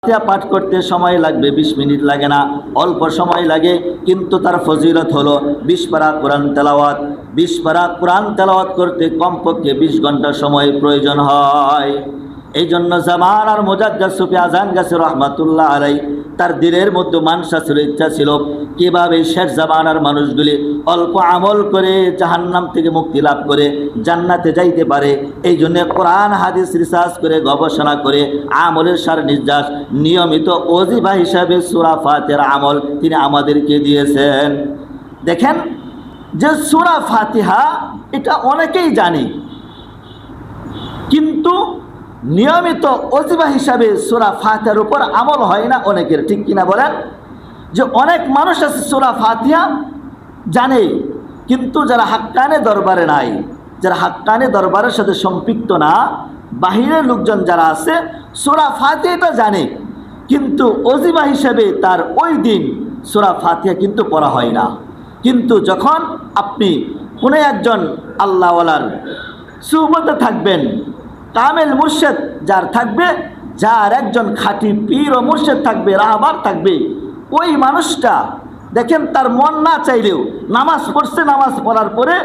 ফাতিহা পাঠ করতে সময় লাগবে, 20 মিনিট লাগে না, অল্প সময় লাগে, কিন্তু তার ফজিলত হলো 20 পারা কোরআন তেলাওয়াত। 20 পারা কোরআন তেলাওয়াত করতে কমপক্ষে 20 ঘন্টা সময় প্রয়োজন হয়। এই জন্য জামানার মুজাদ্দিদ সুফি আজান গাছে রহমাতুল্লাহ আলাই তার দিলের মধ্যে মানসা ছিল, ইচ্ছা ছিল কিভাবে শেষ জামানার মানুষগুলি অল্প আমল করে জাহান্নাম থেকে মুক্তি লাভ করে জান্নাতে যাইতে পারে। এই জন্য কোরআন হাদিস রিসার্চ করে গবেষণা করে আমলের সার নির্যাস নিয়মিত ওজিফা হিসাবে সূরা ফাতিহার আমল তিনি আমাদেরকে দিয়েছেন। দেখেন যে সূরা ফাতিহা এটা অনেকেই জানে, কিন্তু নিয়মিত ওজিফা হিসাবে সূরা ফাতিহার উপর আমল হয় না অনেকের, ঠিক কিনা বলেন? যে অনেক মানুষ আছে সূরা ফাতিহা জানে, কিন্তু যারা হাক্কানে দরবারে নাই, যারা হাক্কানে দরবারের সাথে সম্পৃক্ত না, বাহিরের লোকজন যারা আছে সূরা ফাতিহাটা জানে, কিন্তু ওজিফা হিসাবে তার ওই দিন সূরা ফাতিহা কিন্তু পড়া হয় না। কিন্তু যখন আপনি কোনো একজন আল্লাহওয়ালার সুহবতে থাকবেন, কামেল মুর্শেদ যার থাকবে, যার একজন খাঁটি পীর ও মুর্শেদ থাকবে, রাহবার থাকবে, ওই মানুষটা দেখেন তার মন না চাইলেও নামাজ পড়ছে, নামাজ পড়ার পরে